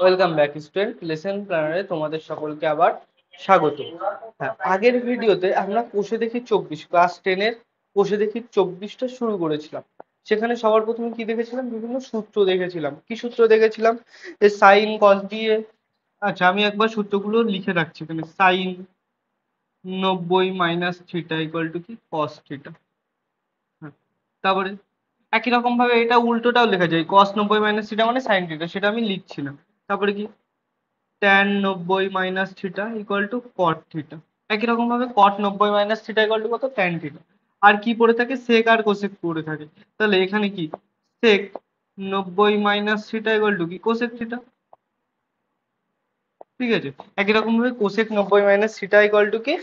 Welcome back student, lesson প্ল্যানারে তোমাদের সকলকে আবার স্বাগত। হ্যাঁ, আগের ভিডিওতে আমরা কোষে দেখি 24 ক্লাস 10 এর কোষে দেখি 24টা শুরু করেছিলাম। সেখানে সবার প্রথমে কি দেখেছিলাম? বিভিন্ন সূত্র দেখেছিলাম। কি সূত্র দেখেছিলাম? যে সাইন কস দিয়ে, আচ্ছা আমি একবার সূত্রগুলো লিখে রাখছি এখানে। Sine 90 minus theta equal to কি কস থিটা। হ্যাঁ, তারপরে একই রকম ভাবে এটা উল্টোটাও লেখা যায়, কস 90 মাইনাস থিটা মানে সাইন থিটা, সেটা আমি লিখছি না। তারপরে কি tan 90 minus theta equal to cot theta. একই রকম ভাবে cot 90 minus theta equal to কত? Tan theta. আর কি পড়ে থাকে? সেক আর কোসেক পড়ে থাকে। তাহলে এখানে কি সেক 90 মাইনাস থিটা ইকুয়াল টু কি কোসেক থিটা। ঠিক আছে, একই রকম ভাবে cosec 90 minus theta equal to কি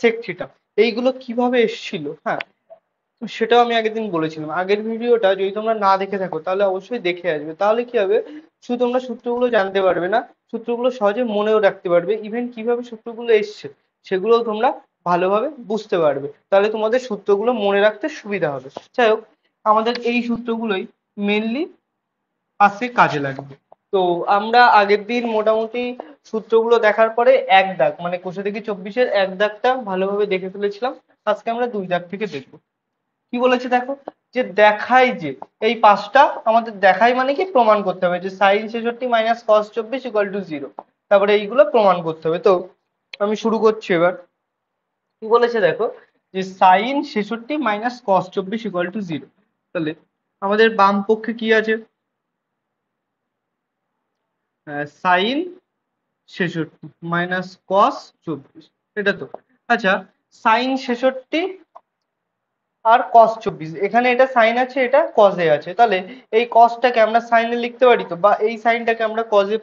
সেক থিটা। এইগুলো কিভাবে এসেছিল? হ্যাঁ, তো সেটাও আমি আগের দিন বলেছিলাম। আগের ভিডিওটা যদি তোমরা না দেখে থাকো তাহলে অবশ্যই দেখে আসবে। তাহলে কি হবে? শুধু তোমরা সূত্রগুলো জানতে পারবে না, সূত্রগুলো সহজে মনেও রাখতে পারবে। ইভেন কিভাবে সূত্রগুলো এসছে সেগুলোও তোমরা ভালোভাবে বুঝতে পারবে। তাহলে তোমাদের সূত্রগুলো মনে রাখতে সুবিধা হবে। যাই হোক, আমাদের এই সূত্রগুলোই মেনলি আজকে কাজে লাগবে। তো আমরা আগের দিন মোটামুটি সূত্রগুলো দেখার পরে এক দাগ মানে কোষে দেখি 24-এর এক দাগটা ভালোভাবে দেখে ফেলেছিলাম। আজকে আমরা দুই দাগ থেকে দেখবো। কি বলেছে দেখো, যে দেখাই যে এই পাঁচটা আমাদের দেখাই মানে কি প্রমাণ করতে হবে যে sine 66 minus cos 24 equal to 0। তারপরে এইগুলো প্রমাণ করতে হবে। তো আমি শুরু করছি এবার। কি বলেছে দেখো, যে sine 66 minus cos 24 equal to 0। তাহলে আমাদের বাম পক্ষে কি আছে? সাইন 66 মাইনাস কস 24, এটা তো। আচ্ছা, সাইন 66 আর কস 24, এখানে এটা সাইন আছে, এটা কজে আছে। তাহলে এই কসটাকে আমরা সাইনে লিখতে পারি তো, বা এই সাইনটাকে আমরা কজে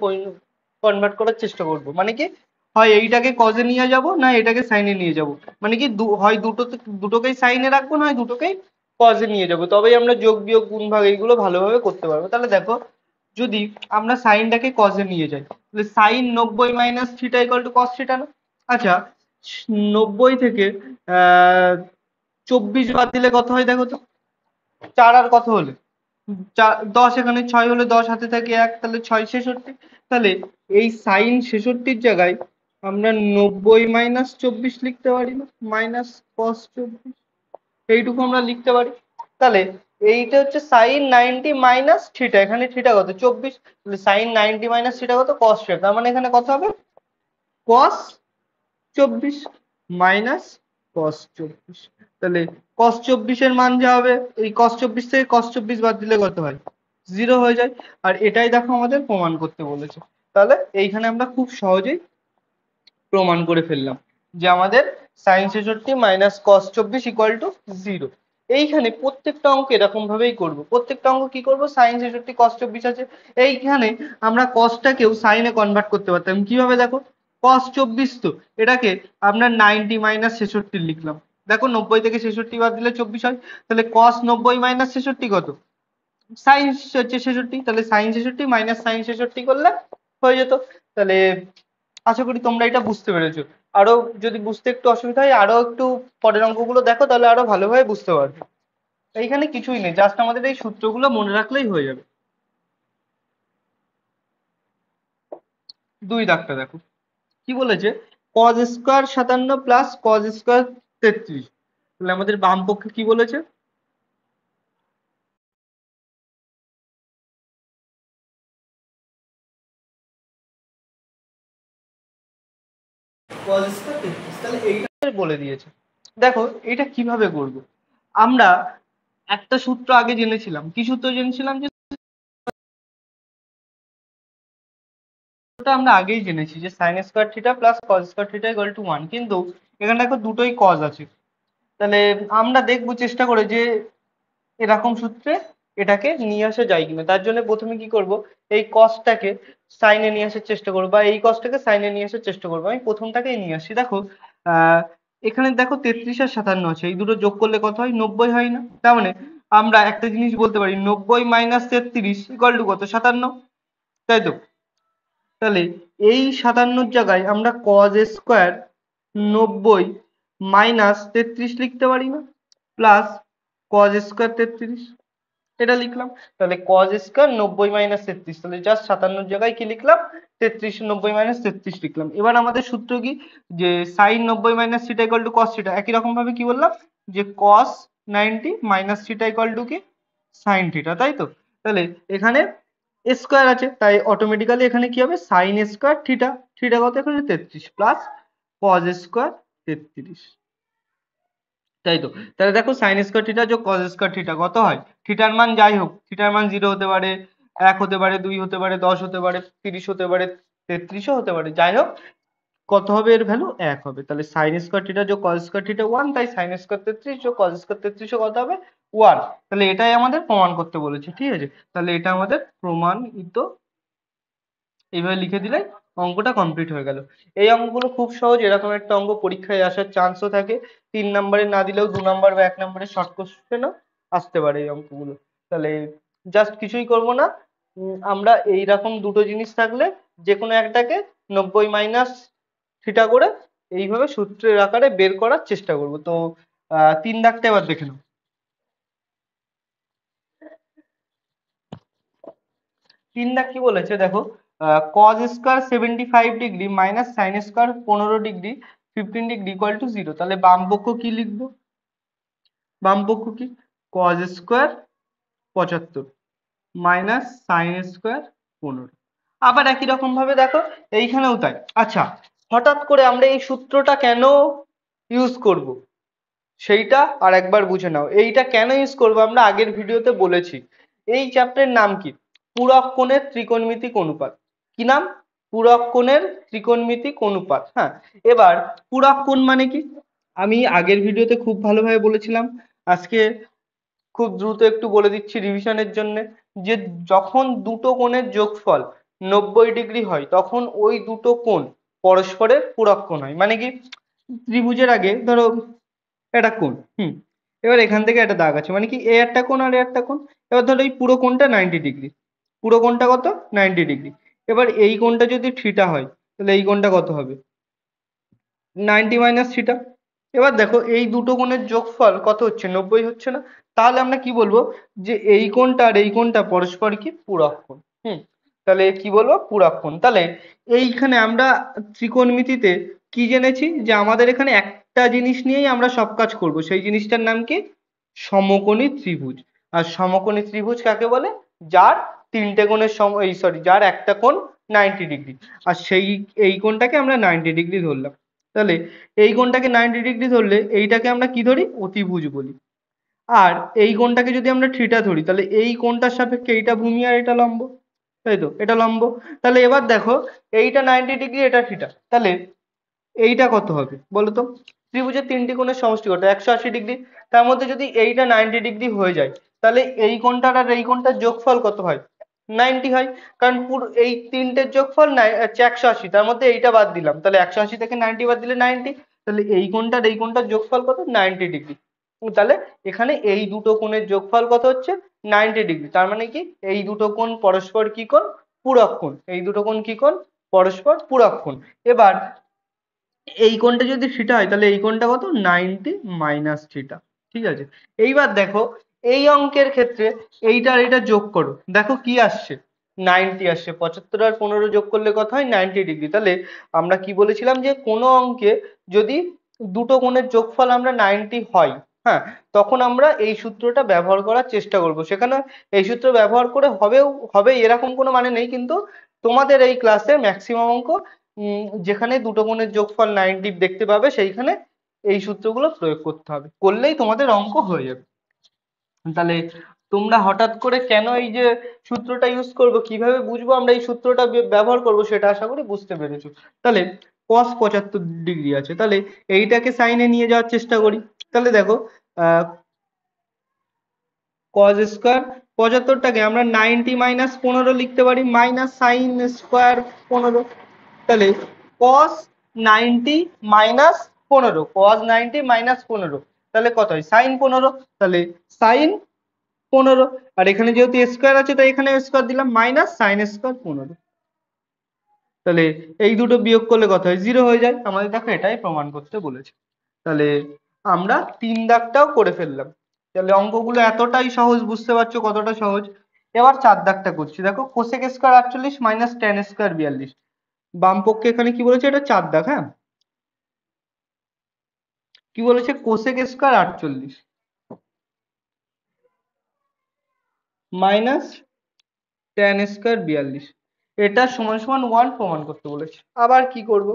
কনভার্ট করার চেষ্টা করব। মানে কি, হয় এইটাকে কজে নিয়ে যাব, না এটাকে সাইনে নিয়ে যাব। মানে কি হয় দুটোকেই সাইনে রাখবো, নয় দুটোকেই কজে নিয়ে যাব। তবেই আমরা যোগ বিয়োগ গুণ ভাগ এইগুলো ভালোভাবে করতে পারবো। তাহলে দেখো, যদি আমরা সাইনটাকে কজে নিয়ে যাই তাহলে sine 90 minus theta equal to cos theta না? আচ্ছা, 90 থেকে 24 বাদ দিলে কত হয় দেখো তো? 4 আর কত হলে 10, এখানে 6 হলে 10 হাতে থাকে 1, তাহলে 6 66। তাহলে এই সাইন 66-র জায়গায় আমরা 90 মাইনাস 24 লিখতে পারি না? মাইনাস কস 24, এইটুকু আমরা লিখতে পারি। তাহলে এইটা হচ্ছে সাইন 90 মাইনাস থিটা, এখানে থিটা কত? 24। তাহলে সাইন 90 মাইনাস থিটা কত? Cos theta. তার মানে এখানে কত হবে? কস 24 মাইনাস কস 24। তাহলে কস 24-এর মান যা হবে, এই কস 24 থেকে কস 24 বাদ দিলে কত হয়? 0 হয়ে যায়। আর এটাই দেখো আমাদের প্রমাণ করতে বলেছে। তাহলে এইখানে আমরা খুব সহজেই প্রমাণ করে ফেললাম যে আমাদের sine 66 minus cos 24 equal to 0। এইখানে প্রত্যেকটা অঙ্ক এরকম ভাবেই করবো। প্রত্যেকটা অঙ্ক কি করবো? সাইন 66 কস 24 আছে, এইখানে আমরা কসটাকেও সাইনে কনভার্ট করতে পারতাম। কিভাবে দেখো, কস 24 তো, এটাকে আমরা 90 মাইনাস 66 লিখলাম। দেখো 90 থেকে 66 বাদ দিলে 24 হয়। তাহলে কস 90 মাইনাস 66 কত? সাইন হচ্ছে 66। তাহলে সাইন 66 মাইনাস সাইন 66 করলে হয়ে যেত। তাহলে আশা করি তোমরা এটা বুঝতে পেরেছো। আরো যদি বুঝতে একটু অসুবিধা হয়, আরো একটু পরের অঙ্কগুলো দেখো, তাহলে আরো ভালোভাবে বুঝতে পারবে। এইখানে কিছুই নেই, জাস্ট আমাদের এই সূত্রগুলো মনে রাখলেই হয়ে যাবে। দুই দাগটা দেখো, কি বলেছে? Cos square 57 plus cos square 33। তাহলে আমাদের বাম পক্ষে কি বলেছে? কজ স্কোয়ার 33, তাহলে এইটা বলে দিয়েছে। দেখো এটা কিভাবে করব। আমরা একটা সূত্র আগে জেনেছিলাম। কি সূত্র জেনেছিলাম? যে ওটা আমরা আগেই জেনেছি যে sine square theta plus cos square theta equal to 1। কিন্তু এখানে দেখো দুটোই কজ আছে। তাহলে আমরা দেখবো চেষ্টা করে যে এরকম সূত্রে এটাকে নিয়ে আসা যায় কিনা। তার জন্য প্রথমে কি করব, এই কসটাকে সাইনে নিয়ে আসার চেষ্টা করবো, বা এই কসটাকে সাইনে নিয়ে আসার চেষ্টা করবো। আমি প্রথমটাকেই নিয়ে আসছি। দেখো, আহ এখানে দেখো 33 আর 57 আছে, এই দুটো যোগ করলে কত হয়? 90 হয় না? তার মানে আমরা একটা জিনিস বলতে পারি, 90 মাইনাস 33 ইকুয়াল টু কত? 57। তাই তো? তাহলে এই 57-র জায়গায় আমরা কজ স্কোয়ার 90 মাইনাস 33 লিখতে পারি না? Plus cos square 33। এটা লিখলাম। তাহলে কজ স্কোয়ার 90 মাইনাস 33, তাহলে জাস্ট 57 জায়গায় কি লিখলাম, 33, 90 মাইনাস 33 লিখলাম। এবার আমাদের সূত্র কি, যে sine 90 minus theta equal to cos theta, একই রকম ভাবে কি বললাম, যে cos 90 minus theta equal to কি সাইন থিটা, তাই তো। তাহলে এখানে স্কোয়ার আছে, তাই অটোমেটিক্যালি এখানে কি হবে, সাইন স্কোয়ার থিটা, থিটা কত এখানে 33 প্লাস কজ স্কোয়ার 33, তাই তো। তাহলে দেখো সাইন স্কোয়ার থিটা যোগ কজ স্কোয়ার থিটা কত হয়, থিটার মান যাই হোক, থিটার মান 0 হতে পারে, 1 হতে পারে, 2 হতে পারে, 10 হতে পারে, 30 হতে পারে, 33ও হতে পারে, যাই হোক কত হবে, এর ভ্যালু 1 হবে। তাহলে সাইন স্কোয়ার থিটা যোগ কজ স্কোয়ার থিটা 1, তাই সাইন স্কোয়ার 33 যোগ কজ স্কোয়ার 33 কত হবে 1। তাহলে এটাই আমাদের প্রমাণ করতে বলেছে, ঠিক আছে। তাহলে এটা আমাদের প্রমাণিত, এইভাবে লিখে দিলে অঙ্কটা কমপ্লিট হয়ে গেল। এই অঙ্কগুলো খুব সহজ, এরকম একটা অঙ্ক পরীক্ষায় আসার চান্সও থাকে, 3 নম্বরে না দিলেও 2 নম্বর বা 1 নম্বরে শর্ট কোশ্চেনও আসতে পারে এই অঙ্কগুলো। তাহলে জাস্ট কিছুই করব না, আমরা এইরকম দুটো জিনিস থাকলে যে কোনো একটাকে 90 মাইনাস থিটা করে এইভাবে সূত্রের আকারে বের করার চেষ্টা করব। তো 3 দাগটা এবার দেখে নাও। 3 দাগ কি বলেছে দেখো, cos square 75 degree minus sine square 15 degree 15 degree equal to 0। তাহলে বাম পক্ষ কি লিখবো, বাম পক্ষ কি, cos square 75 minus sine square 15। আবার একই রকম ভাবে দেখো এইখানেও তাই। আচ্ছা, হঠাৎ করে আমরা এই সূত্রটা কেন ইউজ করব সেইটা আর একবার বুঝে নাও। এইটা কেন ইউজ করবো আমরা আগের ভিডিওতে বলেছি। এই চ্যাপ্টারের নাম কি, পূরক কোণের ত্রিকোণমিতিক অনুপাত। কি নাম, পূরক কোণের ত্রিকোণমিতিক অনুপাত। হ্যাঁ, এবার পূরক কোণ মানে কি, আমি আগের ভিডিওতে খুব ভালোভাবে বলেছিলাম, আজকে খুব দ্রুত একটু বলে দিচ্ছি রিভিশনের জন্য, যে যখন দুটো কোণের যোগফল 90 ডিগ্রি হয় তখন ওই দুটো কোণ পরস্পরের পূরক কোণ হয়। মানে কি, ত্রিভুজের আগে ধরো একটা কোণ, এবার এখান থেকে একটা দাগ আছে, মানে কি এ একটা কোণ আর এ একটা কোণ। এবার ধরো এই পুরো কোণটা 90 ডিগ্রি, পুরো কোণটা কত 90 ডিগ্রি। এবার এই কোণটা যদি থিটা হয় তাহলে এই কোণটা কত হবে, 90 মাইনাস থিটা। এবার দেখো এই দুটো কোণের যোগফল কত হচ্ছে, 90 হচ্ছে না। তাহলে আমরা কি বলবো, যে এই কোণটা আর এই কোণটা পরস্পর কি পূরক কোণ। তাহলে কি বলবো, পূরক কোণ। তাহলে এইখানে আমরা ত্রিকোণমিতিতে কি জেনেছি, যে আমাদের এখানে একটা জিনিস নিয়েই আমরা সব কাজ করব, সেই জিনিসটার নাম কি, সমকোণী ত্রিভুজ। আর সমকোণী ত্রিভুজ কাকে বলে, যার তিনটে কোণের এই সরি, যার একটা কোণ 90 ডিগ্রি, আর সেই এই কোণটাকে আমরা 90 ডিগ্রি ধরলাম। তাহলে এই কোণটাকে 90 ডিগ্রি ধরলে এইটাকে আমরা কি ধরি, অতিভুজ বলি। আর এই কোণটাকে যদি আমরা থিটা ধরি তাহলে এই কোণটার সাপেক্ষে এইটা ভূমি আর এটা লম্ব, তাই তো, এটা লম্ব। তাহলে এবার দেখো এইটা 90 ডিগ্রি, এটা থিটা, তাহলে এইটা কত হবে বলো তো, ত্রিভুজের তিনটি কোণের সমষ্টি কত, 180 ডিগ্রি। তার মধ্যে যদি এইটা 90 ডিগ্রি হয়ে যায় তাহলে এই কোণটার আর এই কোণটার যোগফল কত হয়, 90 হয়। কারণ পুরো এই তিনটের যোগফল 180, তার মধ্যে এইটা বাদ দিলাম, তাহলে 180 থেকে 90 বাদ দিলে 90। তাহলে এই কোণটার এই কোণটার যোগফল কত, 90 ডিগ্রি। তাহলে এখানে এই দুটো কোণের যোগফল কত হচ্ছে, 90 ডিগ্রি। তার মানে কি, এই দুটো কোণ পরস্পর কি কোণ, পূরক কোণ। এই দুটো কোণ কি কোণ, পরস্পর পূরক কোণ। এবার এই কোণটা যদি থিটা হয় তাহলে এই কোণটা কত, 90 মাইনাস থিটা, ঠিক আছে। এইবার দেখো এই অঙ্কের ক্ষেত্রে এইটা আর এটা যোগ করো, দেখো কি আসছে, 90 আসছে। 75 আর 15 যোগ করলে কত হয়, 90 ডিগ্রি। তাহলে আমরা কি বলেছিলাম, যে কোনো অঙ্কে যদি দুটো কোণের যোগফল আমরা 90 হয়, হ্যাঁ, তখন আমরা এই সূত্রটা ব্যবহার করার চেষ্টা করব। সেখানে এই সূত্র ব্যবহার করে হবে এরকম কোনো মানে নেই, কিন্তু তোমাদের এই ক্লাসে ম্যাক্সিমাম অঙ্ক যেখানে দুটো কোণের যোগফল 90 দেখতে পাবে সেইখানে এই সূত্রগুলো প্রয়োগ করতে হবে, করলেই তোমাদের অঙ্ক হয়ে যাবে। তাহলে তোমরা হঠাৎ করে কেন এই যে সূত্রটা ইউজ করব, কিভাবে বুঝবো আমরা এই সূত্রটা ব্যবহার করব, সেটা আশা করি বুঝতে পেরেছো। তাহলে cos 75 ডিগ্রি আছে, তাহলে এইটাকে সাইনে নিয়ে যাওয়ার চেষ্টা করি। তাহলে দেখো আহ cos স্কোয়ার 75টাকে আমরা 90 মাইনাস 15 লিখতে পারি, মাইনাস সাইন স্কোয়ার 15। তাহলে cos 90 মাইনাস 15, cos 90 মাইনাস 15, তাহলে কত হয়, সাইন 15। তাহলে সাইন 15, আর এখানে যেহেতু স্কোয়ার আছে তাই এখানে স্কোয়ার দিলাম, মাইনাস সাইন স্কোয়ার 15। তাহলে এই দুটো বিয়োগ করলে কত হয়, 0 হয়ে যায়। আমাদের দেখো এটাই প্রমাণ করতে বলেছে। তাহলে আমরা 3 দাগটাও করে ফেললাম। তাহলে অঙ্কগুলো এতটাই সহজ, বুঝতে পারছো কতটা সহজ। এবার 4 দাগটা করছি, দেখো cosec square 48 minus tan square 42। বাম পক্ষে এখানে কি বলেছে, এটা 4 দাগ। হ্যাঁ, কি বলেছে, cosec square 48 minus tan square 42, এটা সমান সমান 1 প্রমাণ করতে বলেছে। আবার কি করব,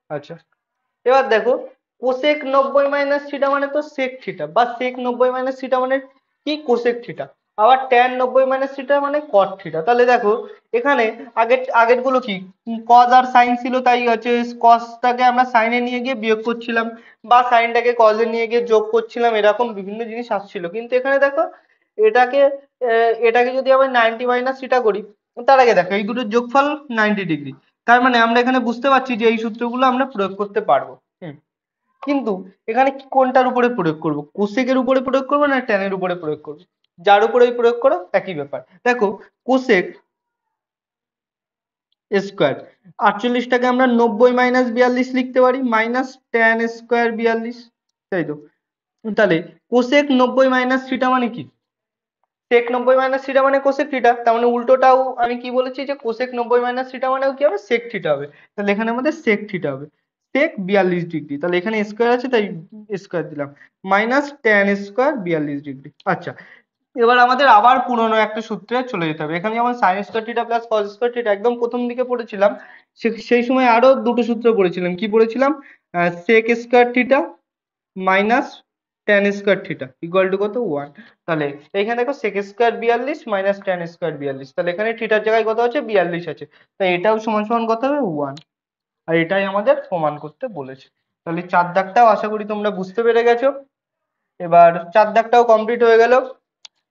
আচ্ছা এবার দেখো কোসেক 90 মাইনাস থিটা মানে তো সেক থিটা, বা সেক 90 মাইনাস থিটা মানে কি কোসেক থিটা, আবার ট্যান 90 মাইনাস থিটা মানে কট থিটা। তাহলে দেখো এখানে আগের গুলো কি কজ আর সাইন ছিল, তাই হচ্ছে কসটাকে আমরা সাইনে নিয়ে গিয়ে বিয়োগ করছিলাম, বা সাইনটাকে কজে নিয়ে গিয়ে যোগ করছিলাম, এরকম বিভিন্ন জিনিস আসছিল। কিন্তু এখানে দেখো এটাকে এটাকে যদি আমরা 90 মাইনাস থিটা করি, তার আগে দেখো এই দুটোর যোগফল 90 ডিগ্রি। তার মানে আমরা এখানে বুঝতে পারছি যে এই সূত্রগুলো আমরা প্রয়োগ করতে পারবো। হুম, কিন্তু এখানে কোনটার উপরে প্রয়োগ করব, কোসেকের উপরে প্রয়োগ করবো না ট্যানের উপরে প্রয়োগ করবো, যার উপরেই প্রয়োগ করো একই ব্যাপার। দেখো কোসেক স্কোয়ার 48টাকে আমরা 90 মাইনাস 42 লিখতে পারি, মাইনাস ট্যান স্কোয়ার 42, তাই তো। তাহলে কোসেক 90 মাইনাস থিটা মানে কি, সেক 90 মাইনাস থিটা মানে কোসেক থিটা, তার মানে উল্টোটাও আমি কি বলেছি যে কোসেক 90 মাইনাস থিটা মানেও কি হবে, সেক থিটা হবে। তাহলে এখানে আমাদের সেক থিটা হবে সেক 42 ডিগ্রি, তাহলে এখানে স্কোয়ার আছে তাই স্কোয়ার দিলাম, মাইনাস ট্যান স্কোয়ার 42 ডিগ্রি। আচ্ছা, এবার আমাদের আবার পুরনো একটা সূত্রে চলে যেতে হবে। এখানে যেমন sign square theta plus cos square theta একদম প্রথম দিকে পড়েছিলাম, সেই সময় আরো দুটো সূত্র পড়েছিলাম। কি পড়েছিলাম, sec square theta minus tan square theta equal to কত, 1। তাহলে এখানে দেখো sec square 42 minus tan square 42, তাহলে এখানে থিটার জায়গায় কত আছে, 42 আছে, তাই এটাও সমান সমান কত হবে, 1। আর এটাই আমাদের প্রমাণ করতে বলেছে। তাহলে 4 দাগটাও আশা করি তোমরা বুঝতে পেরে গেছো। এবার 4 দাগটাও কমপ্লিট হয়ে গেল।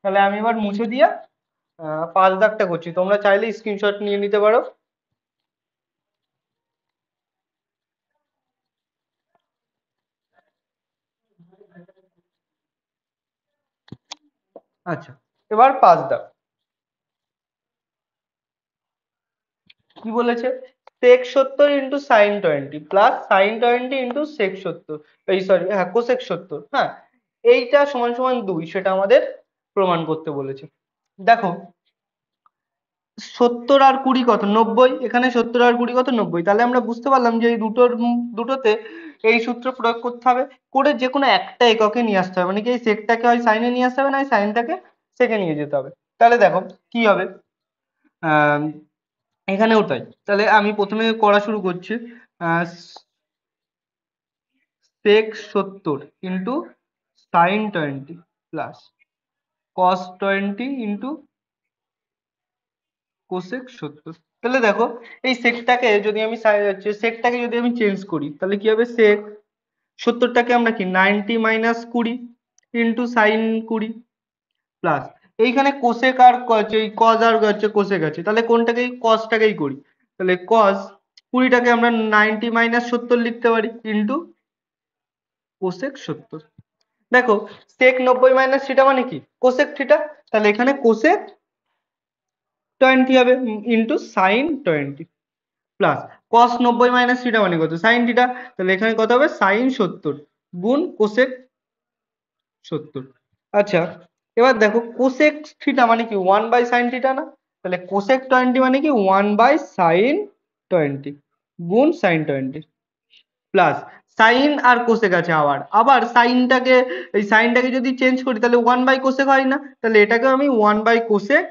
তাহলে আমি এবার মুছে দিয়ে 5 দাগটা করছি, তোমরা চাইলে স্ক্রিনশট নিয়ে নিতে পারো। আচ্ছা, এবার 5 দাগ কি বলেছে, sec 70 into sine 20 plus sine 20 into sec 70, এই সরি হ্যাঁ কোসেক 70, হ্যাঁ এইটা সমান সমান 2, সেটা আমাদের প্রমাণ করতে বলেছে। দেখো 70 আর 20 কত, 90, এখানে 70 আর 20 কত, 90। তাহলে আমরা বুঝতে পারলাম যে এই দুটোতে এই সূত্র প্রয়োগ করতে হবে, করে যে কোনো একটা এককে নিয়ে আসতে হবে, মানে কি এই সেকটাকে হয় সাইনে নিয়ে আসতে হবে, না এই সাইনটাকে সেকে নিয়ে যেতে হবে। তাহলে দেখো কি হবে, আহ এখানেও তাই। তাহলে আমি প্রথমে করা শুরু করছি, আহ সেক 70 into sine 20 plus cos 20 into cosec 70। তাহলে দেখো এই সেকটাকে যদি আমি সেকটাকে যদি আমি চেঞ্জ করি, তাহলে কি হবে, সেক 70টাকে আমরা কি 90 মাইনাস 20 ইন্টু সাইন 20 প্লাস এইখানে কোসেক আর কজ আর হচ্ছে কোসেক আছে, তাহলে কোনটাকেই কজটাকেই করি, তাহলে কজ 20টাকে আমরা 90 মাইনাস 70 লিখতে পারি ইন্টু কোসেক 70। দেখো সেক 90 মাইনাস থিটা মানে কি কোসেক থিটা, তাহলে এখানে কোসেক 20 হবে into sine 20 plus cos 90 minus theta মানে কত, সাইন থিটা, তাহলে এখানে কত হবে, সাইন 70 গুণ কোসেক 70। আচ্ছা, এবার দেখো কোসেক থিটা মানে কি 1/sin থিটা না, তাহলে কোসেক 20 মানে কি 1/sin 20 গুণ সাইন 20 প্লাস সাইন আর কোসেক আছে, আবার আবার সাইনটাকে এই সাইনটাকে যদি চেঞ্জ করি তাহলে 1/কোসেক হয় না, তাহলে এটাকে আমি 1/কোসেক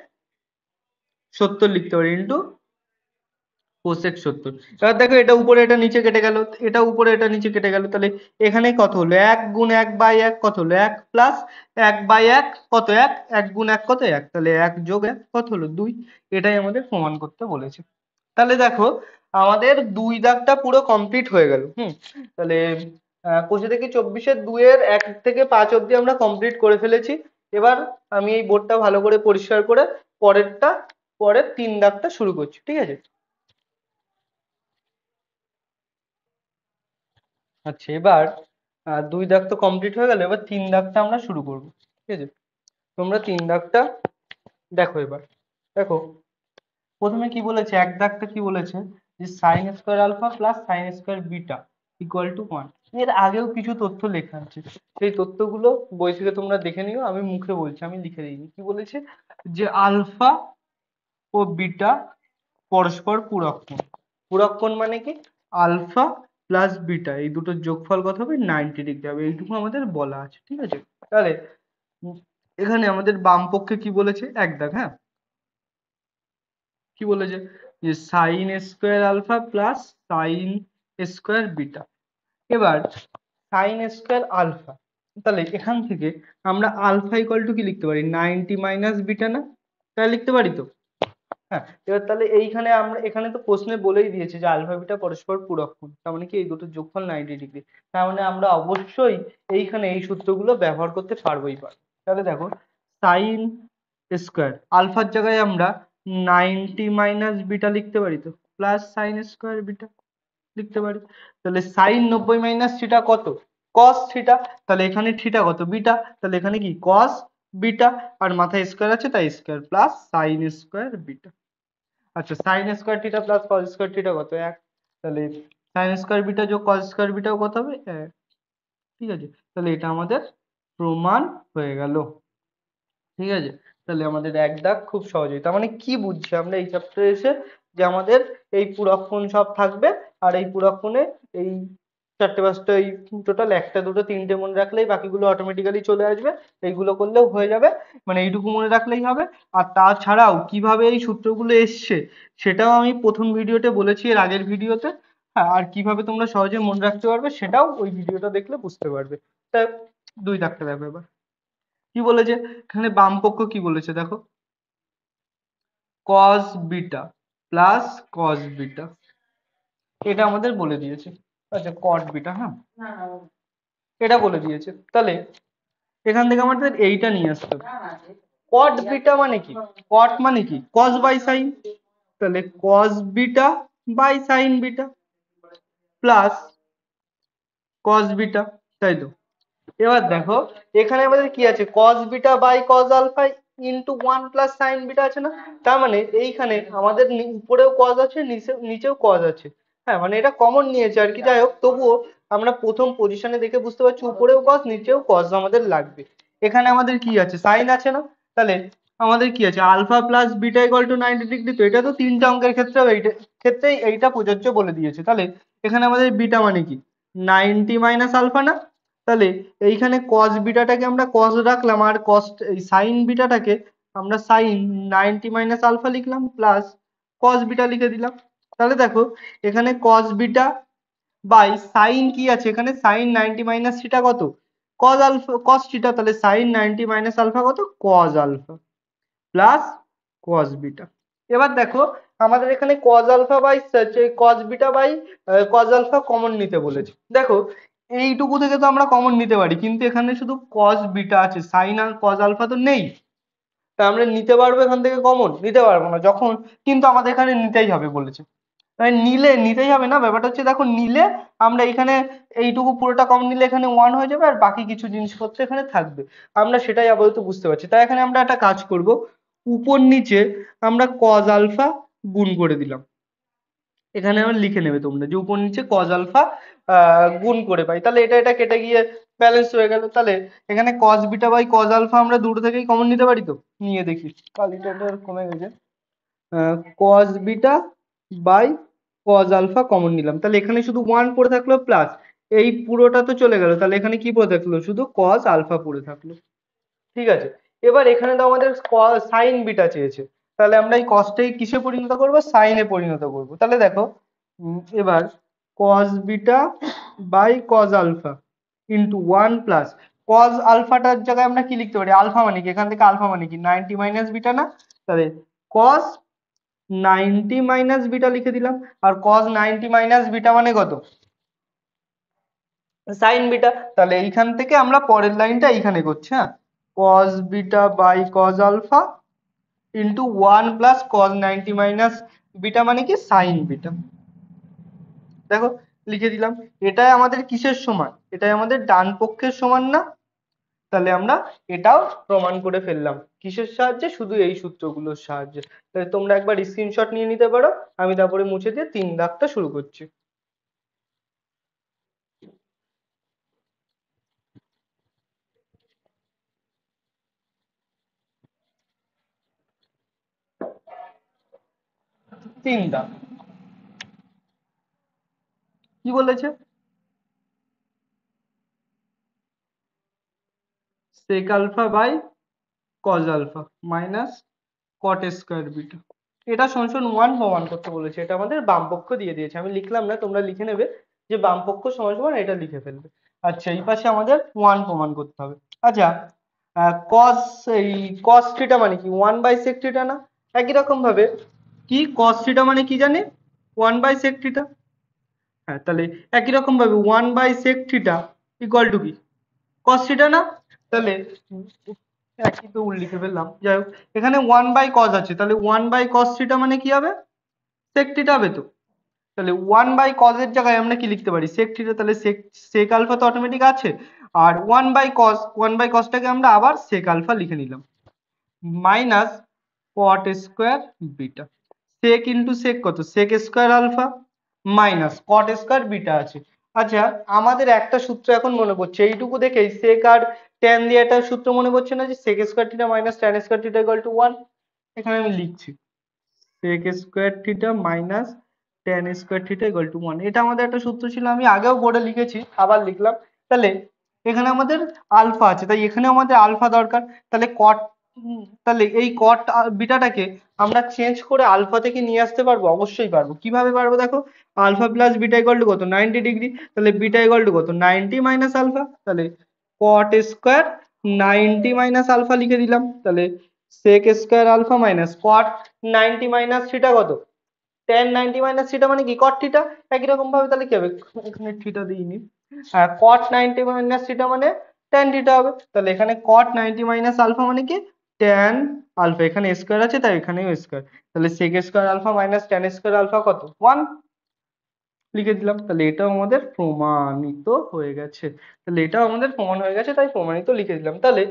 70 লিখতে পারি ইন্টু কোসেক 70। এবার দেখো এটা উপরে এটা নিচে কেটে গেল, এটা উপরে এটা নিচে কেটে গেল, তাহলে এখানে কত হলো, 1 গুণ 1/1 কত হলো 1, প্লাস 1/1 কত 1, 1 গুণ 1 কত 1, তাহলে 1 যোগ 1 কত হলো 2। এটাই আমাদের প্রমাণ করতে বলেছে। তাহলে দেখো আমাদের 2 দাগটা পুরো কমপ্লিট হয়ে গেল। তাহলে 25 থেকে 24-এর 2 এর 1 থেকে 5 অবধি আমরা কমপ্লিট করে ফেলেছি। এবার আমি এই বোর্ডটা ভালো করে পরিষ্কার করে পরেরটা পরের 3 দাগটা শুরু করছি, ঠিক আছে। আচ্ছা, এবার 2 দাগ তো কমপ্লিট হয়ে গেল, এবার 3 দাগটা আমরা শুরু করব, ঠিক আছে। তোমরা 3 দাগটা দেখো। এবার দেখো প্রথমে কি বলেছে, 1 দাগটা কি বলেছে, যে sine square alpha plus sine square beta equal to 1। এর আগেও কিছু তথ্য লেখা আছে, সেই তথ্যগুলো বই থেকে তোমরা দেখে নিও, আমি মুখে বলছি, আমি লিখে দিইনি। কি বলেছে? যে আলফা ও বিটা পরস্পর পূরক কোণ। পূরক কোণ মানে কি? আলফা প্লাস বিটা এই দুটোর যোগফল কত হবে? 90 ডিগ্রি হবে, এইটুকু আমাদের বলা আছে। ঠিক আছে, তাহলে এখানে আমাদের বাম পক্ষে কি বলেছে এক দাগ, হ্যাঁ, কি বলেছে? যে sine square alpha plus sine square beta. এবার সাইন স্কোয়ার আলফা, তাহলে এখান থেকে আমরা আলফা ইকুয়াল টু কি লিখতে পারি? 90 মাইনাস বিটা না? তাই লিখতে পারি তো? হ্যাঁ, এবার তাহলে এইখানে আমরা, এখানে তো প্রশ্নে বলেই দিয়েছে যে আলফা বিটা পরস্পর পূরক কোণ, তার মানে কি এই দুটোর যোগফল 90 ডিগ্রি। তার মানে আমরা অবশ্যই এইখানে এই সূত্রগুলো ব্যবহার করতে পারবোই পারবো। তাহলে দেখো, সাইন স্কোয়ার আলফার জায়গায় আমরা 90 মাইনাস বিটা লিখতে পারি তো, প্লাস সাইন স্কোয়ার বিটা লিখতে পারি। তাহলে সাইন 90 মাইনাস থিটা কত? কস থিটা। তাহলে এখানে থিটা কত? বিটা। তাহলে এখানে কি কস বিটা, আর মাথায় স্কোয়ার আছে তাই square, plus sine square beta. আচ্ছা, sine square theta plus cos square theta কত? এক। তাহলে সাইন স্কোয়ার বিটা যোগ কস স্কোয়ার বিটাও কত হবে? এক। ঠিক আছে, তাহলে এটা আমাদের প্রমাণ হয়ে গেল। ঠিক আছে, তাহলে আমাদের এক দাগ খুব সহজেই। তার মানে কি বুঝছি আমরা এই চ্যাপ্টারে এসে? যে আমাদের এই পূরক কোণ সব থাকবে, আর এই পূরক কোণে এই চারটে পাঁচটা, এই টোটাল একটা দুটো তিনটে মনে রাখলেই বাকিগুলো অটোমেটিক্যালি চলে আসবে। এইগুলো করলেও হয়ে যাবে, মানে এইটুকু মনে রাখলেই হবে। আর তাছাড়াও কিভাবে এই সূত্রগুলো এসছে সেটাও আমি প্রথম ভিডিওতে বলেছি, এর আগের ভিডিওতে। হ্যাঁ, আর কিভাবে তোমরা সহজে মনে রাখতে পারবে সেটাও ওই ভিডিওটা দেখলে বুঝতে পারবে। তা দুই দাগটা দেখো এবার কি বলেছে। এখানে বাম পক্ষ কি বলেছে দেখো, কস বিটা প্লাস কস বিটা, এটা আমাদের বলে দিয়েছে। আচ্ছা, কট বিটা, হ্যাঁ, এটা বলে দিয়েছে। তাহলে এখান থেকে আমাদের এইটা নিয়ে আসতে হবে। কট বিটা মানে কি? কট মানে কি? Cos by sine. তাহলে cos beta by sine beta plus cos beta, তাই তো? এবার দেখো, এখানে আমাদের কি আছে? Cos beta by cos alpha into 1 plus sine beta আছে না? তার মানে এইখানে আমাদের উপরেও কস আছে, নিচেও কস আছে। হ্যাঁ, মানে এটা কমন নিয়েছে আর কি। যাই হোক, তবুও আমরা প্রথম পজিশনে দেখে বুঝতে পারছি উপরেও কস নিচেও কস আমাদের লাগবে। এখানে আমাদের কি আছে? সাইন আছে না? তাহলে আমাদের কি আছে? Alpha plus beta equal to 90 degree. তো এটা তো তিনটা অঙ্কের ক্ষেত্রেও এইটা ক্ষেত্রেই এইটা প্রযোজ্য বলে দিয়েছে। তাহলে এখানে আমাদের বিটা মানে কি? 90 মাইনাস আলফা না? তাহলে এইখানে কস বিটাটাকে আমরা কস রাখলাম, আর কস এই সাইন বিটাটাকে আমরা সাইন 90 মাইনাস আলফা লিখলাম, প্লাস কস বিটা লিখে দিলাম। তাহলে দেখো, এখানে কস বিটা বাই সাইন কি আছে? এখানে সাইন 90 মাইনাস থিটা কত? Cos alpha, cos theta. তাহলে সাইন 90 মাইনাস আলফা কত? Cos alpha plus cos beta. এবার দেখো, আমাদের এখানে cos alpha by cos beta by cos alpha common নিতে বলেছে। দেখো, এইটুকু থেকে তো আমরা কমন নিতে পারি, কিন্তু এখানে শুধু কস বিটা আছে, সাইন আর কস আলফা তো নেই। তা আমরা নিতে পারবো এখান থেকে কমন? নিতে পারবো না যখন, কিন্তু আমাদের এখানে নিতেই হবে বলেছে। তাই নিলে নিতেই হবে না, ব্যাপারটা হচ্ছে দেখো, নিলে আমরা এখানে এইটুকু পুরোটা কমন নিলে এখানে 1 হয়ে যাবে, আর বাকি কিছু জিনিসপত্র এখানে থাকবে। আমরা সেটাই আপাতত বুঝতে পারছি। তাই এখানে আমরা একটা কাজ করব, উপর নিচে আমরা কজ আলফা গুণ করে দিলাম। এখানে আমার লিখে নেবে তোমরা যে উপর নিচে কজ আলফা গুণ করে পাই। তাহলে এটা এটা কেটে গিয়ে ব্যালেন্স হয়ে গেল। তাহলে এখানে cos beta by cos alpha আমরা দুটো থেকেই কমন নিতে পারি তো? নিয়ে দেখি, কালিটা কমে গেছে। Cos beta by cos alpha common নিলাম, তাহলে এখানে শুধু 1 পড়ে থাকলো, প্লাস এই পুরোটা তো চলে গেল, তাহলে এখানে কি পড়ে থাকলো? শুধু কজ আলফা পড়ে থাকলো। ঠিক আছে, এবার এখানে তো আমাদের সাইন বিটা চেয়েছে, তাহলে আমরা এই কজটাই কিসে পরিণত করব? সাইনে পরিণত করব। তাহলে দেখো, এবার cos beta by cos alpha into 1 plus cos আলফাটার জায়গায় আমরা কি লিখতে পারি? আলফা মানে কি? এখান থেকে আলফা মানে কি? 90 মাইনাস বিটা না? তাহলে কজ 90 মাইনাস বিটা লিখে দিলাম। আর কজ 90 মাইনাস বিটা মানে কত? Sine beta. তাহলে এইখান থেকে আমরা পরের লাইনটা এইখানে করছি, হ্যাঁ, cos beta by cos alpha into 1 plus cos 90 minus beta মানে কি? Sine beta. দেখো, লিখে দিলাম। এটাই আমাদের কিসের সমান? এটাই আমাদের ডান পক্ষের সমান না? তাহলে আমরা এটাও প্রমাণ করে ফেললাম। কিসের সাহায্যে? শুধু এই সূত্রগুলোর সাহায্যে। তাহলে তোমরা একবার স্ক্রিনশট নিয়ে নিতে পারো, আমি তারপরে মুছে দিয়ে 3 দাগটা শুরু করছি। 3 দাগ। কি বলেছে? sec alpha by cos alpha minus cot square beta. এটা সমান 1 প্রমাণ করতে বলেছে। এটা আমাদের বাম পক্ষ দিয়ে দিয়েছে, আমি লিখলাম না, তোমরা লিখে নেবে যে বাম পক্ষ সমান এটা লিখে ফেলবে। আচ্ছা, এই পাশে আমাদের 1 প্রমাণ করতে হবে। আচ্ছা, cos এই cos থিটা মানে কি 1 বাই sec থিটা না? একই রকম ভাবে কি cos থিটা মানে কি জানি 1 বাই sec থিটা। হ্যাঁ, তাহলে একই রকম ভাবে 1 by sec theta equal to কি cos থিটা না? তাহলে একই তো লিখে ফেললাম, যাই হোক। এখানে 1 বাই cos আছে, তাহলে 1 বাই cos থিটা মানে কি হবে sec থিটা হবে তো। তাহলে 1 বাই cos এর জায়গায় আমরা কি লিখতে পারি sec থিটা, তাহলে sec আলফা তো অটোমেটিক আছে। আর 1 বাই cosটাকে আমরা আবার sec আলফা লিখে নিলাম minus cot square beta. sec into sec কত sec square alpha minus cot square beta আছে। আচ্ছা, আমাদের একটা সূত্র এখন মনে পড়ছে, এইটুকু দেখেই sec আর tan দিয়ে একটা সূত্র মনে পড়ছে না, যে sec square theta minus tan square theta equal to 1। এখানে আমি লিখছি sec square theta minus tan square theta equal to 1। এটা আমাদের একটা সূত্র ছিল, আমি আগেও বোর্ডে লিখেছি, আবার লিখলাম। তাহলে এখানে আমাদের আলফা আছে, তাই এখানে আমাদের আলফা দরকার। তাহলে তাহলে এই কট বিটাটাকে আমরা চেঞ্জ করে আলফা থেকে নিয়ে আসতে পারবো, অবশ্যই পারবো। কিভাবে পারবো দেখো, alpha plus beta equal to কত 90 ডিগ্রি, তাহলে বিটা ইকুয়াল টু কত 90 মাইনাস আলফা, তাহলে কট স্কয়ার 90 মাইনাস আলফা লিখে দিলাম। তাহলে sec square alpha minus cot 90 minus theta কত tan 90 মাইনাস থিটা মানে কি cot থিটা। একই রকম ভাবে তাহলে কি হবে, এখানে থিটা দিইনি, cot 90 মাইনাস থিটা মানে tan থিটা হবে। তাহলে এখানে cot 90 মাইনাস আলফা মানে কি tan আলফা, এখানে স্কয়ার আছে তাই এখানেও স্কয়ার। তাহলে sec square alpha minus tan square alpha কত 1 লিখে দিলাম। তাহলে এটাও আমাদের প্রমাণিত হয়ে গেছে। তাহলে এটাও আমাদের প্রমাণ হয়ে গেছে, তাই প্রমাণিত লিখে দিলাম। তাহলে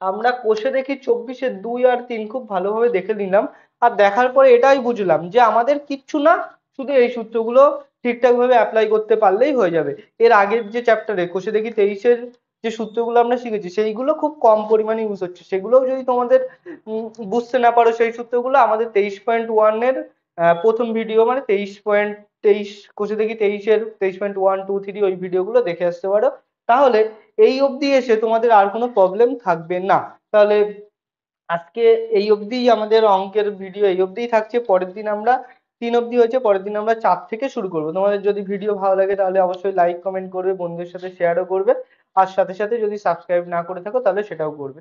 আমরা কোষে দেখি 24-এর 2 আর 3 খুব ভালোভাবে দেখে নিলাম। আর দেখার পরে এটাই বুঝলাম যে আমাদের কিচ্ছু না, শুধু এই সূত্রগুলো ঠিকঠাক ভাবে অ্যাপ্লাই করতে পারলেই হয়ে যাবে। এর আগের যে চ্যাপ্টারে কোষে দেখি 23-এর যে সূত্রগুলো আমরা শিখেছি সেইগুলো খুব কম পরিমাণে ইউজ হচ্ছে, সেগুলোও যদি তোমাদের বুঝতে না পারো সেই সূত্রগুলো, আমাদের 23.1 এর প্রথম ভিডিও মানে 23 কোষে দেখি 23.1 2 3 ওই ভিডিওগুলো দেখে আসতে পারো। তাহলে এই অবধি এসে তোমাদের আর কোনো প্রবলেম থাকবে না। তাহলে আজকে এই অবধিই আমাদের অঙ্কের ভিডিও, এই অবধিই থাকছে। পরের দিন আমরা 3 অবধি হয়েছে, পরের দিন আমরা 4 থেকে শুরু করবো। তোমাদের যদি ভিডিও ভালো লাগে তাহলে অবশ্যই লাইক কমেন্ট করবে, বন্ধুদের সাথে শেয়ারও করবে, আর সাথে সাথে যদি সাবস্ক্রাইব না করে থাকো তাহলে সেটাও করবে।